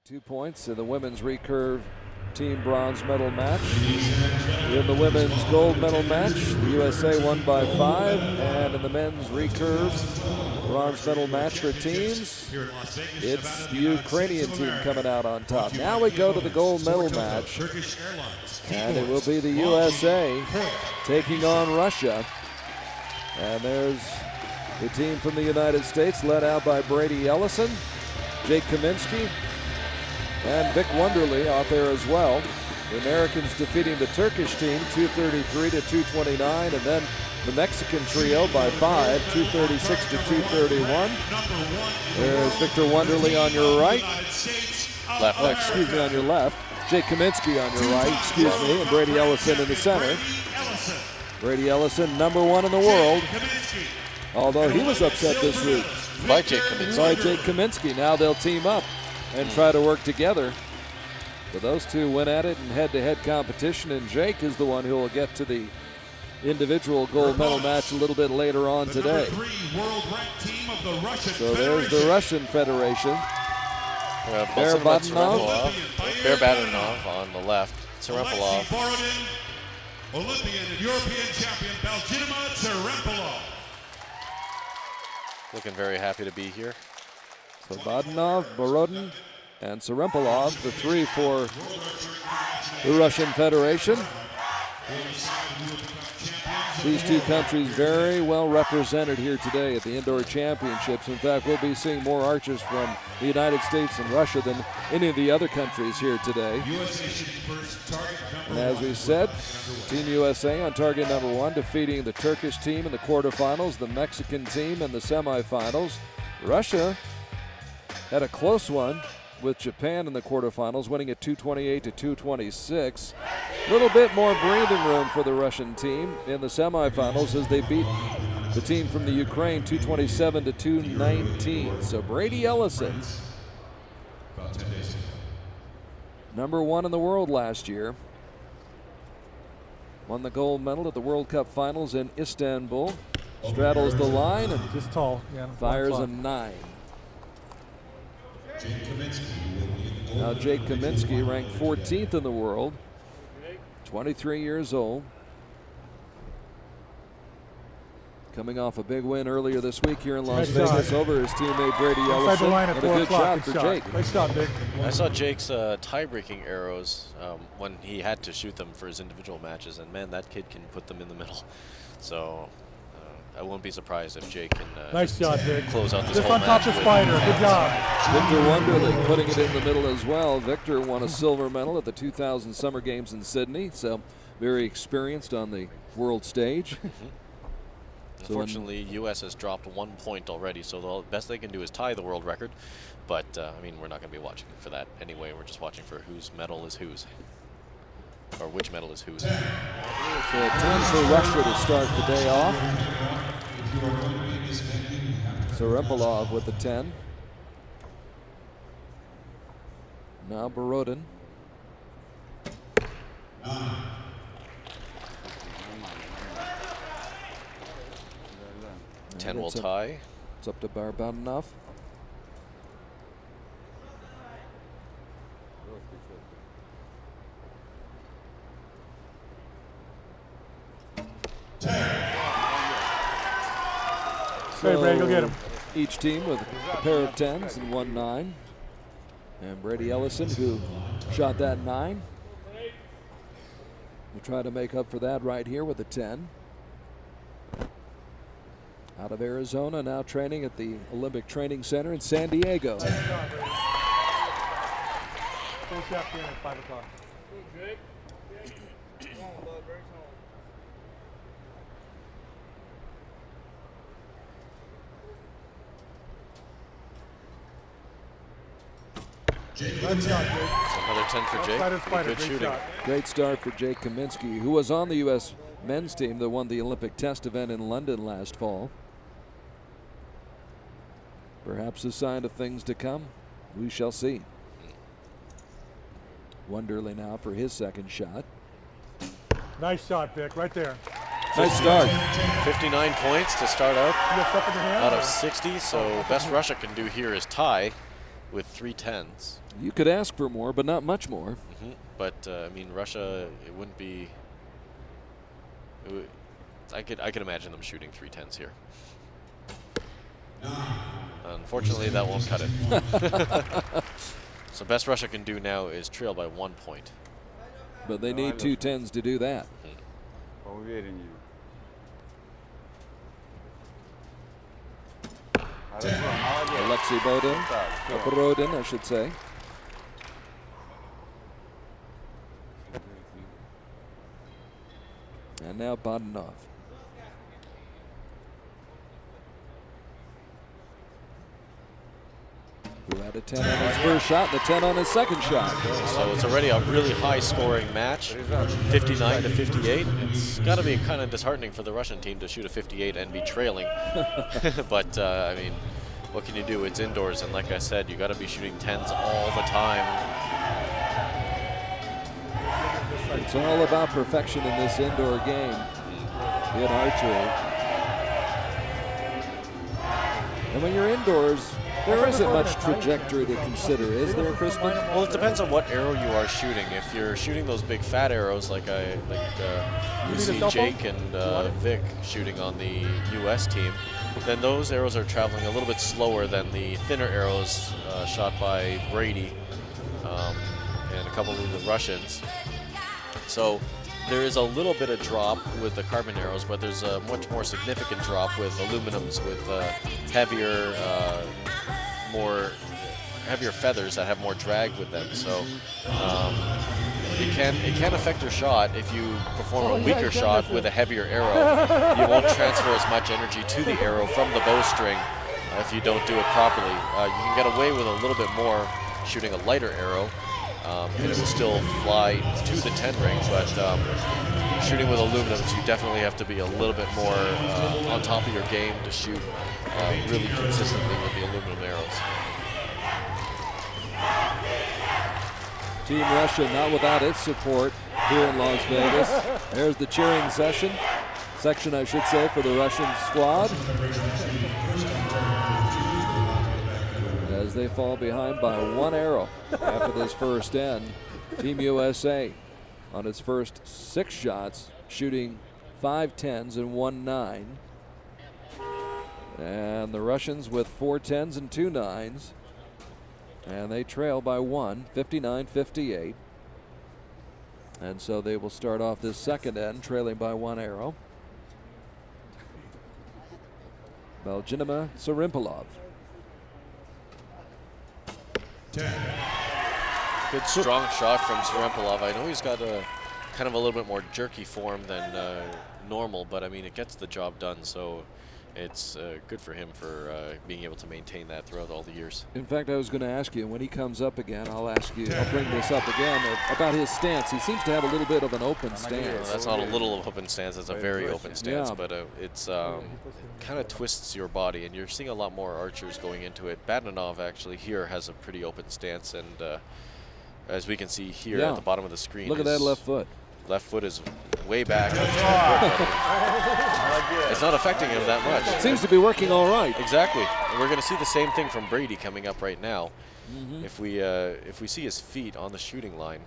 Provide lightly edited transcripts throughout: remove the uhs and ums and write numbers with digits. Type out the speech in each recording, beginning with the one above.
2 points in the women's recurve team bronze medal match. In the women's gold medal match, the USA won by 5, and in the men's recurve bronze medal match for teams, it's the Ukrainian team coming out on top. Now we go to the gold medal match, and it will be the USA taking on Russia. And there's the team from the United States, led out by Brady Ellison, Jake Kaminsky, and Vic Wonderly out there as well. The Americans defeating the Turkish team 233 to 229, and then the Mexican trio by 5, 236 to 231. There's Victor Wonderly on your right. Excuse me, on your left. Jake Kaminsky on your right, excuse me, and Brady Ellison in the center. Brady Ellison, #1 in the world, although he was upset this week. By Jake Kaminsky. By Jake Kaminsky. Now they'll team up and try to work together. But those two went at it in head-to-head competition, and Jake is the one who will get to the individual gold medal match a little bit later on today. So there's the Russian Federation. Bear-Badanov on the left. Sarempolov. Olympian and European champion Belgidima Sarempolov. Looking very happy to be here. So Badanov, Borodin, and Sarempolov, the 3 for the Russian Federation. These two countries very well represented here today at the Indoor Championships. In fact, we'll be seeing more archers from the United States and Russia than any of the other countries here today. And as we said, Team USA on target #1, defeating the Turkish team in the quarterfinals, the Mexican team in the semifinals. Russia had a close one with Japan in the quarterfinals, winning at 228 to 226. A little bit more breathing room for the Russian team in the semifinals as they beat the team from the Ukraine 227 to 219. So Brady Ellison, #1 in the world last year, won the gold medal at the World Cup finals in Istanbul, straddles the line and just tall, yeah, fires a 9. Now Jake Kaminsky, ranked 14th in the world, 23 years old. Coming off a big win earlier this week here in Las Vegas over his teammate Brady Ellison. And a good shot for Jake. Nice shot, Vic. I saw Jake's tie-breaking arrows when he had to shoot them for his individual matches, and man, that kid can put them in the middle. So I won't be surprised if Jake can nice shot, Vic. Close out this just whole on top of Spider. Good job. Victor Wonderly putting it in the middle as well. Victor won a silver medal at the 2000 Summer Games in Sydney, so very experienced on the world stage. Unfortunately, U.S. has dropped 1 point already, so the best they can do is tie the world record. But, I mean, we're not going to be watching for that anyway. We're just watching for whose medal is whose, or which medal is whose. So a 10 for Russia to start the day off. Sarempolov with the 10. Now Borodin. 10 will tie. It's up to Bear-Badanov. Hey, Brady, go get him. Each team with a pair of 10s and 1 9. And Brady Ellison, who shot that 9, will try to make up for that right here with a 10. Out of Arizona, now training at the Olympic Training Center in San Diego. Full shot in at 5 o'clock. Another 10 for Jake. Good shooting. Great start for Jake Kaminsky, who was on the U.S. men's team that won the Olympic test event in London last fall. Perhaps a sign of things to come. We shall see. Wonderly now for his second shot. Nice shot, Vic, right there. Nice start. 59 points to start out. You got stuff in your hand? Out of 60, so best Russia can do here is tie with 3 10s. You could ask for more, but not much more. But I mean, Russia, it wouldn't be. I could imagine them shooting 3 10s here. Unfortunately, that won't cut it. So best Russia can do now is trail by 1 point. But they need 2 10s to do that. Alexei Borodin, I should say. And now Badenov. Who had a 10 on his first shot and a 10 on his second shot. So it's already a really high-scoring match, 59 to 58. It's got to be kind of disheartening for the Russian team to shoot a 58 and be trailing. But I mean, what can you do? It's indoors, and like I said, you got to be shooting 10s all the time. It's all about perfection in this indoor game in archery. And when you're indoors, there isn't much trajectory to consider, is there, Crispin? Well, it depends on what arrow you are shooting. If you're shooting those big fat arrows, like you see Jake and Vic shooting on the U.S. team, then those arrows are traveling a little bit slower than the thinner arrows shot by Brady and a couple of the Russians. So there is a little bit of drop with the carbon arrows, but there's a much more significant drop with aluminums with heavier feathers that have more drag with them. So it can affect your shot if you perform a weaker shot with a heavier arrow. You won't transfer as much energy to the arrow from the bowstring if you don't do it properly. You can get away with a little bit more shooting a lighter arrow, and it will still fly to the 10 ring, but shooting with aluminums, you definitely have to be a little bit more on top of your game to shoot really consistently with the aluminum arrows. Team Russia not without its support here in Las Vegas. There's the cheering section I should say, for the Russian squad, as they fall behind by 1 arrow after this first end. Team USA on its first 6 shots, shooting 5 10s and 1 9. And the Russians with 4 10s and 2 9s. And they trail by 1, 59-58. And so they will start off this second end trailing by 1 arrow. Belginima Sarimpolov. 10. Good strong shot from Sarimpolov. I know he's got a kind of a little bit more jerky form than normal, but I mean, it gets the job done, so it's good for him for being able to maintain that throughout all the years. In fact, I was going to ask you, when he comes up again, I'll bring this up again, about his stance. He seems to have a little bit of an open stance. That's not a little open stance, it's a very open stance, but it's kind of twists your body, and you're seeing a lot more archers going into it. Badenov actually here has a pretty open stance, and as we can see here at the bottom of the screen. Look at that left foot. Left foot is way back. It's not affecting him that much. Seems to be working all right. Exactly. And we're going to see the same thing from Brady coming up right now. If we see his feet on the shooting line,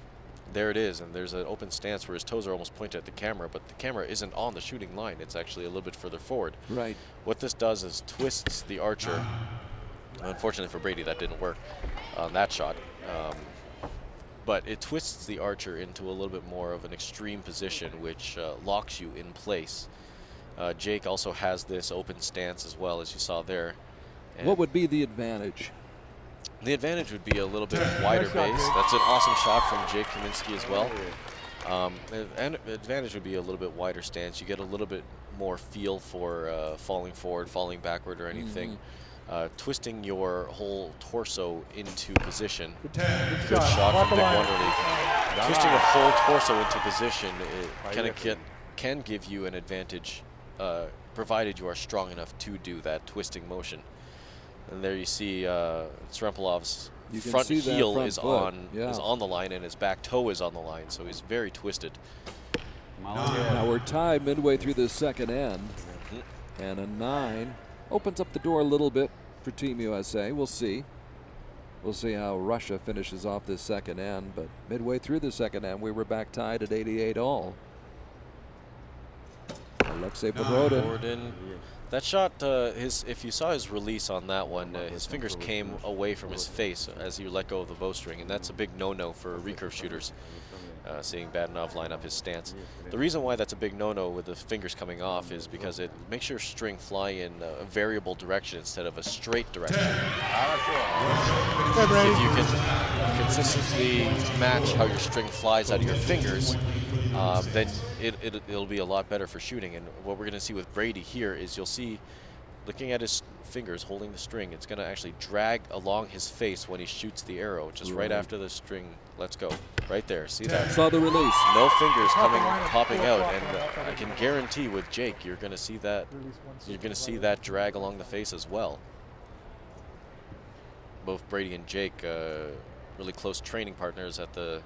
there it is, and there's an open stance where his toes are almost pointed at the camera, but the camera isn't on the shooting line. It's actually a little bit further forward. Right. What this does is twists the archer. Unfortunately for Brady, that didn't work on that shot. But it twists the archer into a little bit more of an extreme position, which locks you in place. Jake also has this open stance as well, as you saw there. And what would be the advantage? The advantage would be a little bit wider base. That's an awesome shot from Jake Kaminsky as well. And advantage would be a little bit wider stance. You get a little bit more feel for falling forward, falling backward, or anything. Twisting your whole torso into position. Good shot from Vic Wonderly. Twisting a whole torso into position can give you an advantage, provided you are strong enough to do that twisting motion. And there you see Sarempolov's front heel is on the line, and his back toe is on the line, so he's very twisted. Now we're tied midway through this second end, and a 9 opens up the door a little bit for Team USA. We'll see. We'll see how Russia finishes off this second end, but midway through the second end, we were back tied at 88 all. Alexei Borodin. Borodin. That shot, if you saw his release on that one, his fingers came away from his face as he let go of the bowstring, and that's a big no-no for recurve shooters, seeing Badenov line up his stance. The reason why that's a big no-no with the fingers coming off is because it makes your string fly in a variable direction instead of a straight direction. If you can consistently match how your string flies out of your fingers, then it'll be a lot better for shooting. And what we're going to see with Brady here is you'll see, looking at his fingers holding the string, it's going to actually drag along his face when he shoots the arrow, just right after the string lets go. Right there, see that? Saw the release. No fingers popping out, and I can guarantee with Jake, you're going to see that. You're going to see that drag along the face as well. Both Brady and Jake, really close training partners at the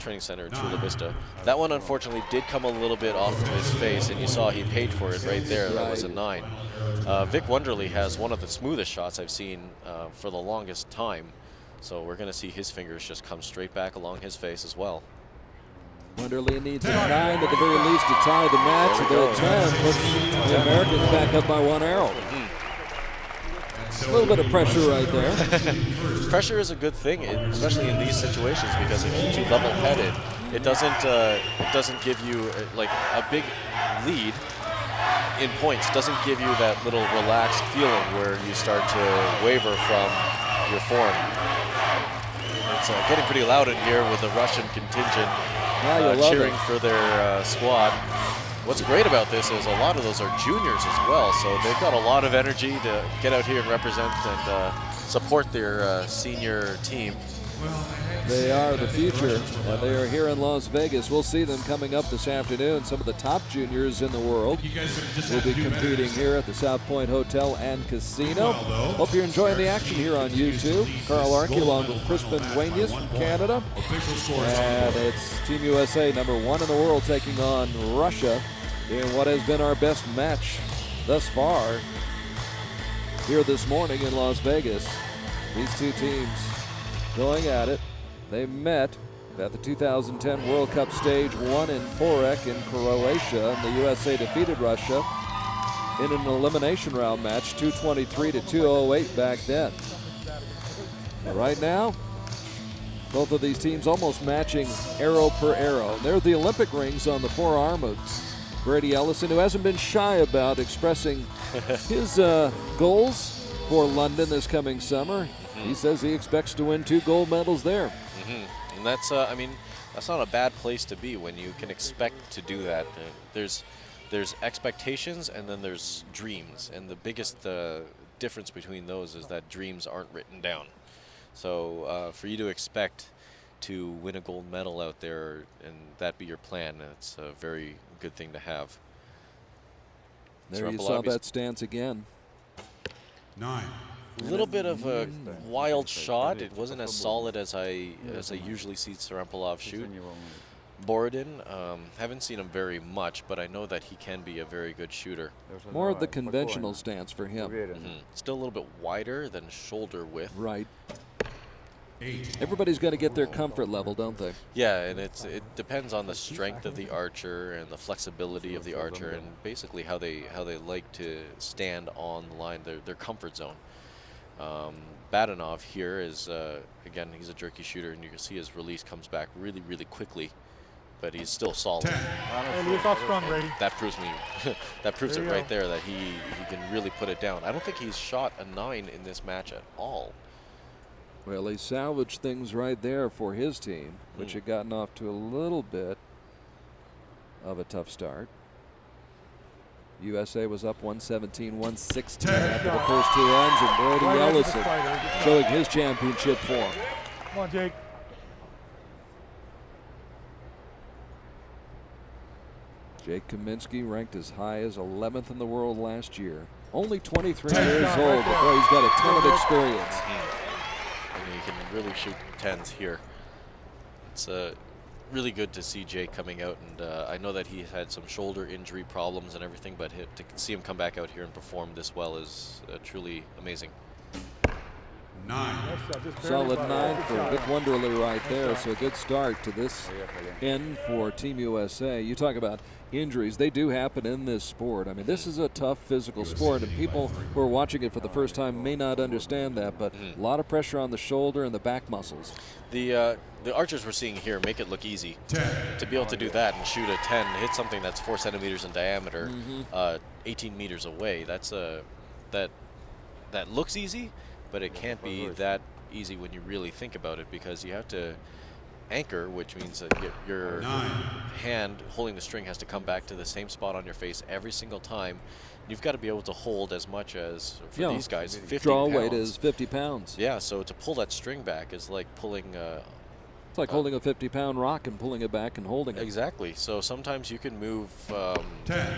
training center in Chula Vista. That one unfortunately did come a little bit off of his face, and you saw he paid for it right there. That was a 9. Vic Wonderly has one of the smoothest shots I've seen for the longest time, so we're going to see his fingers just come straight back along his face as well. Wonderly needs a 9 at the very least to tie the match. The 10 puts the Americans back up by 1 arrow. A little bit of pressure right there. Pressure is a good thing, especially in these situations, because it keeps you level-headed. It doesn't give you like a big lead in points. Doesn't give you that little relaxed feeling where you start to waver from your form. It's getting pretty loud in here with the Russian contingent cheering for their squad. What's great about this is a lot of those are juniors as well, so they've got a lot of energy to get out here and represent and support their senior team. They are the future, and they are here in Las Vegas. We'll see them coming up this afternoon. Some of the top juniors in the world will be competing here at the South Point Hotel and Casino. Hope you're enjoying the action here on YouTube. Carl Archery along with Crispin Waynius from Canada. And it's Team USA #1 in the world taking on Russia in what has been our best match thus far here this morning in Las Vegas. These two teams going at it. They met at the 2010 World Cup Stage 1 in Porek in Croatia, and the USA defeated Russia in an elimination round match, 223 to 208 back then. But right now, both of these teams almost matching arrow per arrow. They're the Olympic rings on the forearm of Brady Ellison, who hasn't been shy about expressing his goals for London this coming summer. He says he expects to win 2 gold medals there. And that's, I mean, that's not a bad place to be when you can expect to do that. There's expectations and then there's dreams, and the biggest difference between those is that dreams aren't written down. So for you to expect to win a gold medal out there and that be your plan, that's a very good thing to have. There you saw that stance again. 9. A little bit of a wild shot. It wasn't as solid as I usually see Sarempolov shoot. Borodin, haven't seen him very much, but I know that he can be a very good shooter. More of the conventional stance for him. Still a little bit wider than shoulder width. Right. Everybody's got to get their comfort level, don't they? Yeah, and it depends on the strength of the archer and the flexibility of the archer, and basically how they like to stand on the line, their comfort zone. Badenov here is, again, he's a jerky shooter, and you can see his release comes back really, really quickly, but he's still solid. That proves it right there that he can really put it down. I don't think he's shot a 9 in this match at all. Well, he salvaged things right there for his team, which had gotten off to a little bit of a tough start. USA was up 117-116 after the first 2 ends, and Brady Ellison showing his championship form. Come on, Jake. Jake Kaminsky ranked as high as 11th in the world last year. Only 23 years old, but boy, he's got a ton of experience. And he can really shoot 10s here. It's really good to see Jake coming out, and I know that he had some shoulder injury problems and everything, but to see him come back out here and perform this well is truly amazing. 9. Nice shot. Just barely Solid above. 9 Good for shot. Vic Wonderly right there. shot. So a good start to this end for Team USA. You talk about injuries. They do happen in this sport. I mean, this is a tough physical sport, and people who are watching it for the first time may not understand that, but a lot of pressure on the shoulder and the back muscles. The archers we're seeing here make it look easy. 10. To be able to do that and shoot a 10, hit something that's 4 centimeters in diameter, 18 meters away, that's that looks easy, but it can't be that easy when you really think about it, because you have to anchor, which means that your 9. hand holding the string has to come back to the same spot on your face every single time. You've got to be able to hold as much as, for these guys, 50 draw pounds. weight is 50 pounds. Yeah, so to pull that string back is like pulling... It's like holding a 50-pound rock and pulling it back and holding it. Exactly. So sometimes you can move 10.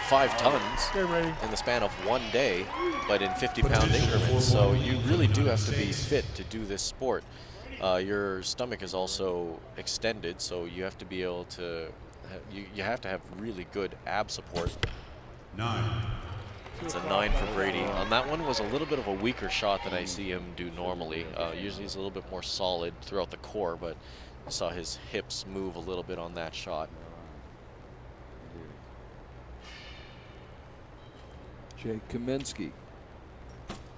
5 tons Okay, ready. in the span of one day, but in 50-pound increments. So you really do have to be fit to do this sport. Your stomach is also extended, so you have to be able to, you have to have really good ab support. 9. It's a 9 for Brady. On that one was a little bit of a weaker shot than I see him do normally. Usually he's a little bit more solid throughout the core, but I saw his hips move a little bit on that shot. Jake Kaminsky.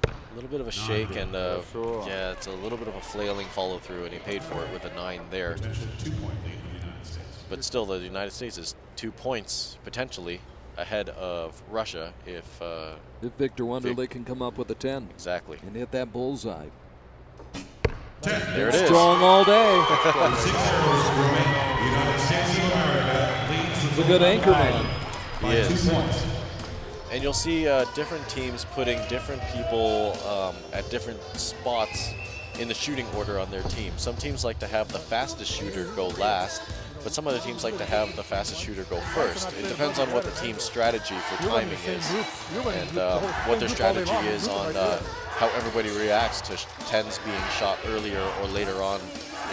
A little bit of a shake and yeah, it's a little bit of a flailing follow through, and he paid for it with a 9 there. Potential 2-point lead in the United States. But still, the United States is 2 points potentially ahead of Russia if Victor Wonderly can come up with a 10 exactly. and hit that bullseye. 10. There it is. Strong all day. 6 arrows remain. The United States of America leads He's the a good anchor man. He by 2 is. points. And you'll see different teams putting different people at different spots in the shooting order on their team. Some teams like to have the fastest shooter go last, but some other teams like to have the fastest shooter go first. It depends on what the team's strategy for timing is and what their strategy is on how everybody reacts to 10s being shot earlier or later on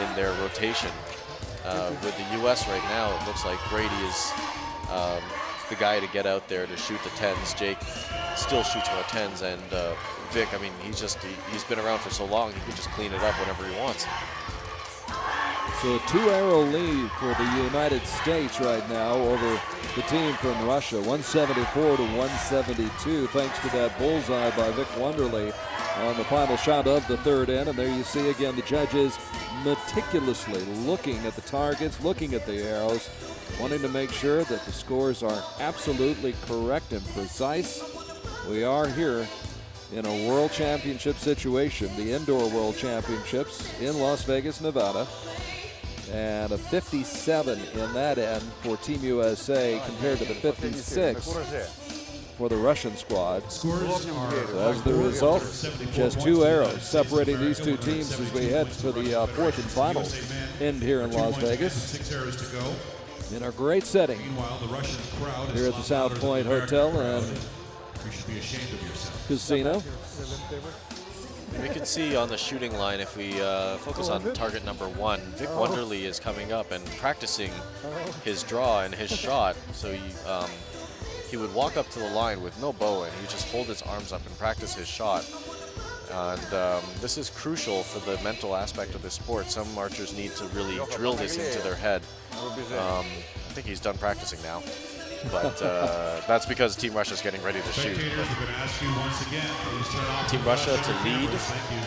in their rotation. With the U.S. right now, it looks like Brady is the guy to get out there to shoot the 10s. Jake still shoots more 10s, and Vic, I mean, he's been around for so long, he can just clean it up whenever he wants. So a 2-arrow lead for the United States right now over the team from Russia, 174 to 172, thanks to that bullseye by Vic Wonderly on the final shot of the third end. And there you see again the judges meticulously looking at the targets, looking at the arrows, wanting to make sure that the scores are absolutely correct and precise. We are here in a World Championship situation, the Indoor World Championships in Las Vegas, Nevada. And a 57 in that end for Team USA compared to the 56 for the Russian squad. Scores are So as the result, just 2 arrows separating these two teams as we head to the fourth and final end here in Las Vegas. 6 arrows to go. In a great setting Meanwhile, the Russian crowd here at the South Point Hotel and you should be ashamed of yourself. Casino. We can see on the shooting line, if we focus on target number 1, Vic Wonderly is coming up and practicing his draw and his shot. So he would walk up to the line with no bow, and he would just hold his arms up and practice his shot. And this is crucial for the mental aspect of this sport. Some archers need to really drill this into their head. I think he's done practicing now. But that's because Team Russia is getting ready to shoot. Spectators, we're going to ask you once again, please turn off Team the Russia lights to and lead cameras. Thank you.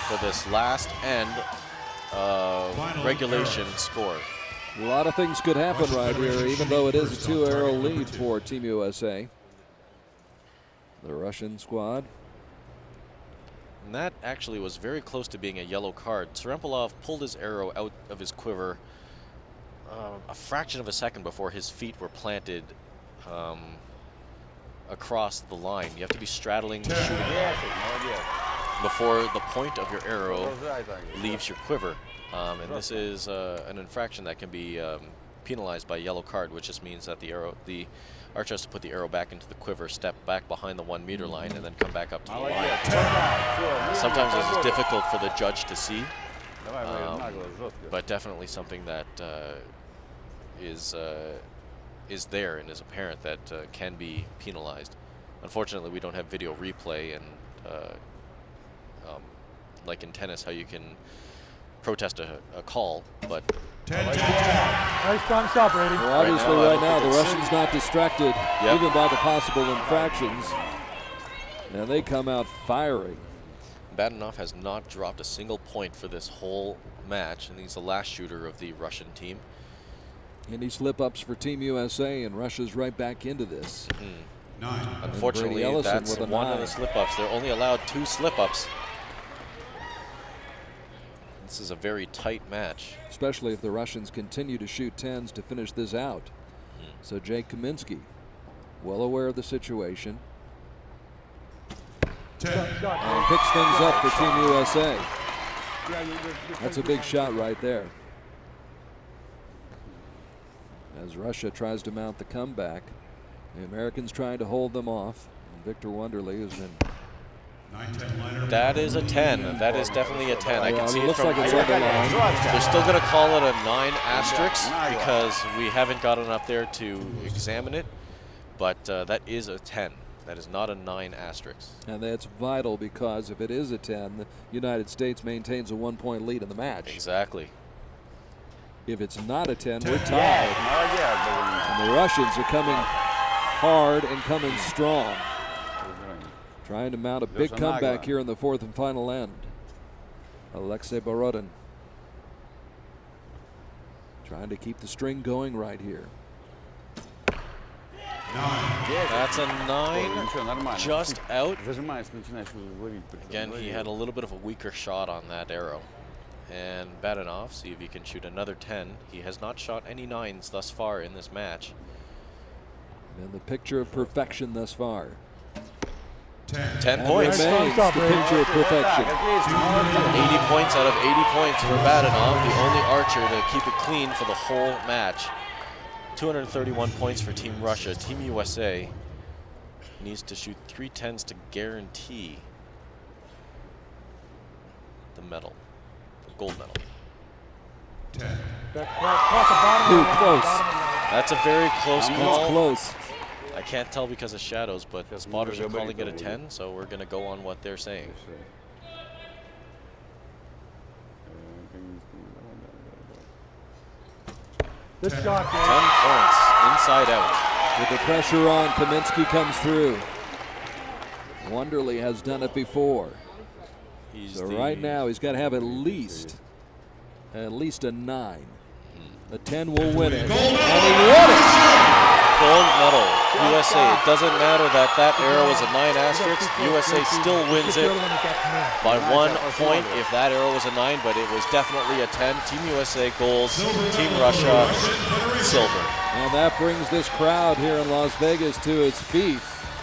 for this last end regulation score. A lot of things could happen right here, even though it is a 2-arrow lead for Team USA. The Russian squad. And that actually was very close to being a yellow card. Serempolov pulled his arrow out of his quiver a fraction of a second before his feet were planted across the line. You have to be straddling the shooting before the point of your arrow leaves your quiver. And this is an infraction that can be penalized by a yellow card, which just means that the archer has to put the arrow back into the quiver, step back behind the 1 meter line, and then come back up to the line. Sometimes this is difficult for the judge to see, but definitely something that is there and is apparent that can be penalized. Unfortunately, we don't have video replay, and like in tennis, how you can protest a call, but 10 to 10. Nice strong shot, Brady. Well, obviously, right now the Russians not distracted Yep. even by the possible infractions, and they come out firing. Badenov has not dropped a single point for this whole match, and he's the last shooter of the Russian team. Any slip-ups for Team USA, and Russia's right back into this. 9. Unfortunately, Brady Ellison that's with a one of 9. the slip-ups. They're only allowed 2 slip-ups. This is a very tight match. Especially if the Russians continue to shoot 10s to finish this out. So Jake Kaminsky, well aware of the situation, 10. and picks things up for Team USA. Yeah, you're That's a big shot right there. As Russia tries to mount the comeback, the Americans trying to hold them off. And Victor Wonderly has been. 9-10 liner. That is a 10. That is definitely a 10. I Yeah, can see it looks from. like it's on the line. They're still going to call it a 9 asterisk because we haven't gotten up there to examine it, but that is a 10. That is not a 9 asterisk. And that's vital because if it is a 10, the United States maintains a 1-point lead in the match. Exactly. If it's not a 10, we're tied. And the Russians are coming hard and coming strong. Trying to mount a big comeback here in the 4th and final end. Alexei Borodin trying to keep the string going right here. 9. That's a 9, just out. Again, he had a little bit of a weaker shot on that arrow. And Badenov, see if he can shoot another 10. He has not shot any 9s thus far in this match. And the picture of perfection thus far. 10 And points. remains the picture of perfection. 80 points out of 80 points for Badenov, the only archer to keep it clean for the whole match. 231 points for Team Russia. Team USA needs to shoot 3 10s to guarantee the medal, the gold medal. 10. Too close. That's a very close That's call. close. I can't tell because of shadows, but the spotters are calling it a 10, so we're going to go on what they're saying. Good shot, 10 Brady. points, inside out. With the pressure on, Kaminsky comes through. Wonderly has done it before. He's So the- right now he's got to have at least a 9. A 10 will win it. And he won it! gold medal, USA. It doesn't matter that that arrow is a 9 asterisk. USA still wins it by 1 point if that arrow was a 9, but it was definitely a 10. Team USA gold, Team Russia silver. And that brings this crowd here in Las Vegas to its feet.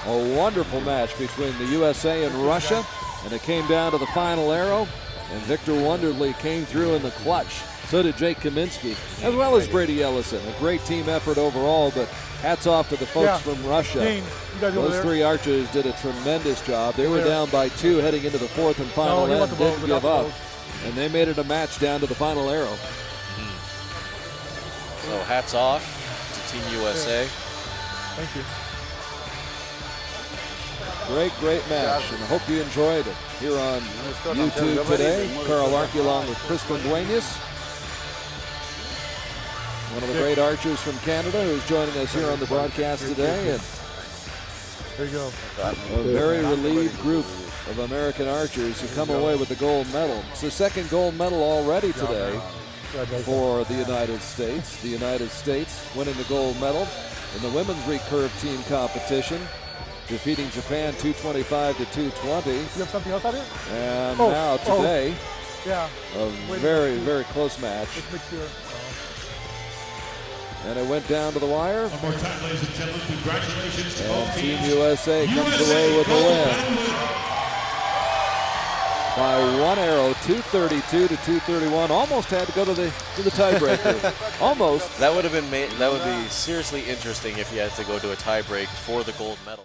A wonderful match between the USA and Russia, and it came down to the final arrow, and Victor Wonderly came through in the clutch. So did Jake Kaminsky, as well as Brady Ellison. A great team effort overall, but hats off to the folks from Russia. Dean, you guys over Those there? 3 archers did a tremendous job. They were Yeah. down by 2 heading into the 4th and final he end, wants the didn't vote, give without the up, vote. and they made it a match down to the final arrow. So hats off to Team USA. Thank you. Great match, and I hope you enjoyed it. Here on YouTube today, Carl Archery along with Crispin Duenas, one of the great archers from Canada who's joining us here on the broadcast today, and There you go. a very relieved group of American archers who come away with the gold medal. It's the 2nd gold medal already today for the United States. The United States winning the gold medal in the women's recurve team competition, defeating Japan 225 to 220. You have something else out here? And now today, Yeah. a very close match. Let's make sure. And it went down to the wire. One more time, ladies and gentlemen, congratulations to And both Team teams. USA comes away with the win by 1 arrow, 232 to 231. Almost had to go to the tiebreaker. Almost. That would have been that would be seriously interesting if you had to go to a tie break for the gold medal.